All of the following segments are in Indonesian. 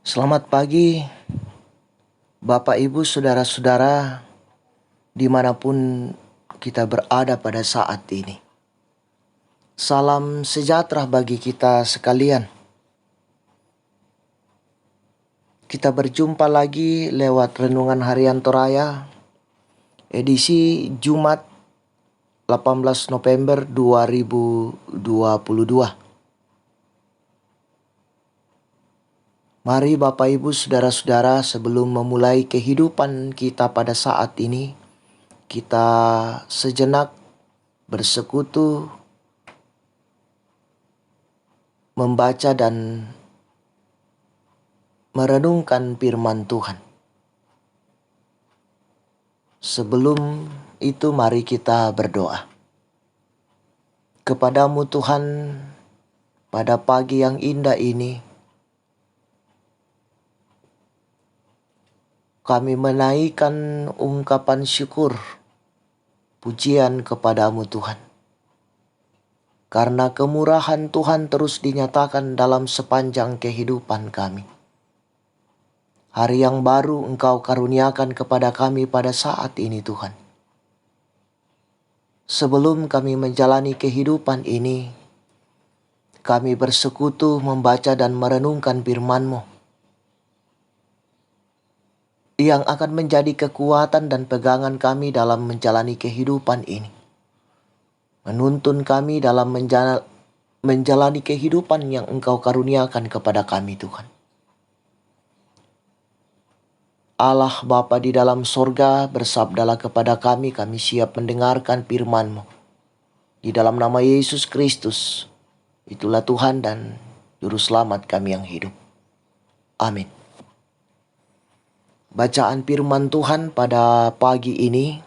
Selamat pagi, Bapak, Ibu, Saudara-saudara, dimanapun kita berada pada saat ini. Salam sejahtera bagi kita sekalian. Kita berjumpa lagi lewat Renungan Harian Toraya, edisi Jumat 18 November 2022. Mari Bapak, Ibu, Saudara-saudara, sebelum memulai kehidupan kita pada saat ini, kita sejenak bersekutu, membaca dan merenungkan firman Tuhan. Sebelum itu mari kita berdoa. Kepadamu Tuhan, pada pagi yang indah ini, kami menaikkan ungkapan syukur, pujian kepadamu Tuhan. Karena kemurahan Tuhan terus dinyatakan dalam sepanjang kehidupan kami. Hari yang baru Engkau karuniakan kepada kami pada saat ini Tuhan. Sebelum kami menjalani kehidupan ini, kami bersekutu membaca dan merenungkan firman-Mu yang akan menjadi kekuatan dan pegangan kami dalam menjalani kehidupan ini. Menuntun kami dalam menjalani kehidupan yang Engkau karuniakan kepada kami Tuhan. Allah Bapa di dalam sorga, bersabdalah kepada kami siap mendengarkan firman-Mu. Di dalam nama Yesus Kristus, itulah Tuhan dan Juru Selamat kami yang hidup. Amin. Bacaan firman Tuhan pada pagi ini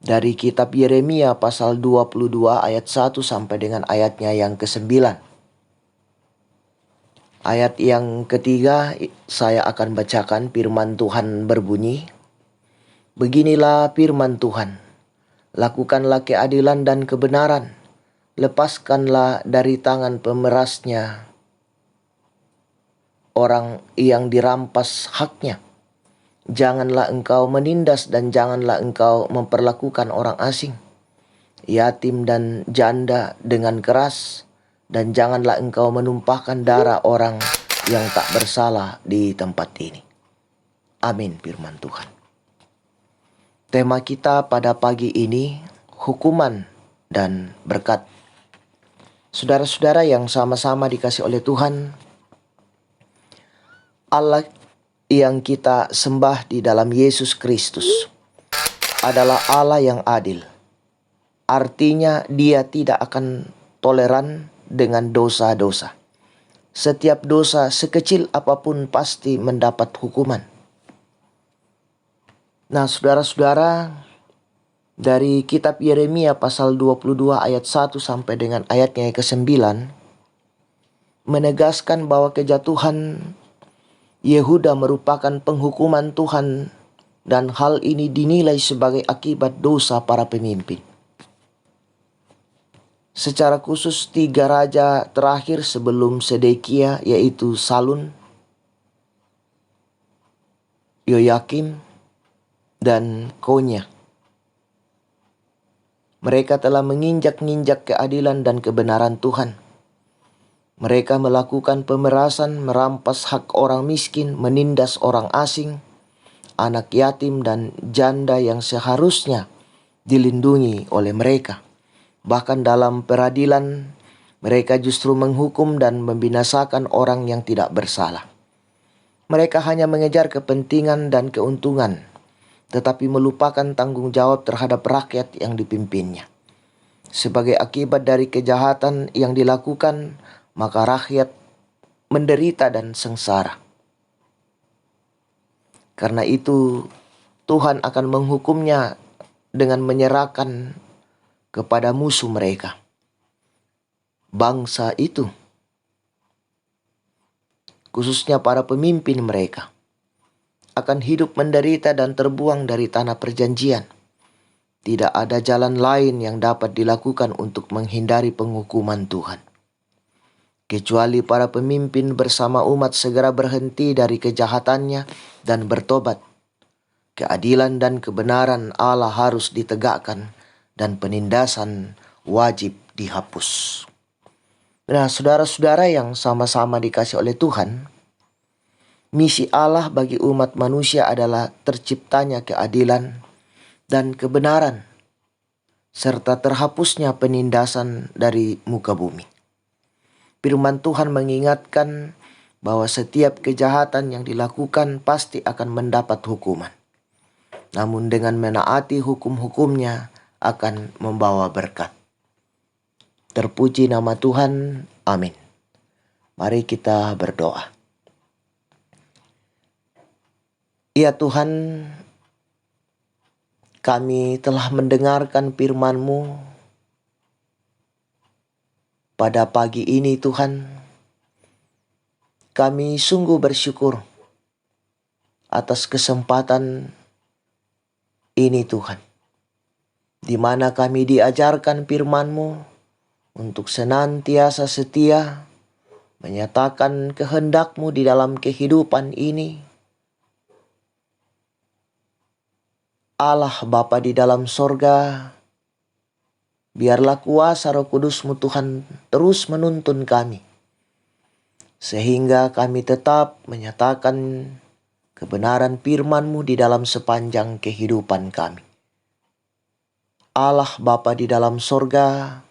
dari kitab Yeremia pasal 22 ayat 1 sampai dengan ayatnya yang ke-9. Ayat yang ketiga saya akan bacakan. Firman Tuhan berbunyi, "Beginilah firman Tuhan, lakukanlah keadilan dan kebenaran, lepaskanlah dari tangan pemerasnya orang yang dirampas haknya. Janganlah engkau menindas dan janganlah engkau memperlakukan orang asing, yatim dan janda dengan keras, dan janganlah engkau menumpahkan darah orang yang tak bersalah di tempat ini." Amin firman Tuhan. Tema kita pada pagi ini, hukuman dan berkat. Saudara-saudara yang sama-sama dikasih oleh Tuhan, Allah yang kita sembah di dalam Yesus Kristus adalah Allah yang adil. Artinya Dia tidak akan toleran dengan dosa-dosa. Setiap dosa sekecil apapun pasti mendapat hukuman. Nah, saudara-saudara, dari kitab Yeremia pasal 22 ayat 1 sampai dengan ayatnya yang ke-9 menegaskan bahwa kejatuhan Yehuda merupakan penghukuman Tuhan dan hal ini dinilai sebagai akibat dosa para pemimpin. Secara khusus 3 raja terakhir sebelum Sedekia, yaitu Salun, Yoyakim, dan Konya. Mereka telah menginjak-ninjak keadilan dan kebenaran Tuhan. Mereka melakukan pemerasan, merampas hak orang miskin, menindas orang asing, anak yatim dan janda yang seharusnya dilindungi oleh mereka. Bahkan dalam peradilan, mereka justru menghukum dan membinasakan orang yang tidak bersalah. Mereka hanya mengejar kepentingan dan keuntungan, tetapi melupakan tanggung jawab terhadap rakyat yang dipimpinnya. Sebagai akibat dari kejahatan yang dilakukan, maka rakyat menderita dan sengsara. Karena itu, Tuhan akan menghukumnya dengan menyerahkan kepada musuh mereka. Bangsa itu, khususnya para pemimpin mereka, akan hidup menderita dan terbuang dari tanah perjanjian. Tidak ada jalan lain yang dapat dilakukan untuk menghindari penghukuman Tuhan. kecuali para pemimpin bersama umat segera berhenti dari kejahatannya dan bertobat. Keadilan dan kebenaran Allah harus ditegakkan dan penindasan wajib dihapus. Nah, saudara-saudara yang sama-sama dikasih oleh Tuhan, misi Allah bagi umat manusia adalah terciptanya keadilan dan kebenaran, serta terhapusnya penindasan dari muka bumi. Firman Tuhan mengingatkan bahwa setiap kejahatan yang dilakukan pasti akan mendapat hukuman. Namun dengan menaati hukum-hukumnya akan membawa berkat. Terpuji nama Tuhan. Amin. Mari kita berdoa. Ya Tuhan, kami telah mendengarkan firman-Mu pada pagi ini Tuhan. Kami sungguh bersyukur atas kesempatan ini Tuhan, di mana kami diajarkan firman-Mu untuk senantiasa setia menyatakan kehendak-Mu di dalam kehidupan ini. Allah Bapa di dalam sorga, biarlah kuasa Roh Kudus-Mu Tuhan terus menuntun kami, sehingga kami tetap menyatakan kebenaran firman-Mu di dalam sepanjang kehidupan kami. Allah Bapa di dalam sorga,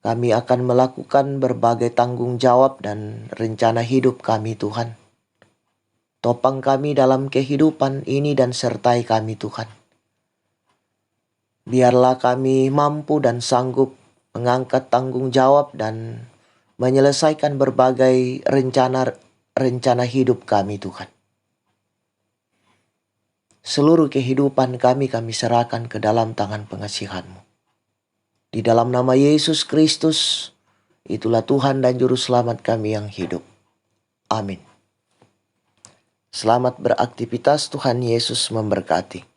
kami akan melakukan berbagai tanggung jawab dan rencana hidup kami Tuhan. Topang kami dalam kehidupan ini dan sertai kami Tuhan. Biarlah kami mampu dan sanggup mengangkat tanggung jawab dan menyelesaikan berbagai rencana hidup kami Tuhan. Seluruh kehidupan kami serahkan ke dalam tangan pengasihan-Mu. Di dalam nama Yesus Kristus, itulah Tuhan dan Juru Selamat kami yang hidup. Amin. Selamat beraktivitas, Tuhan Yesus memberkati.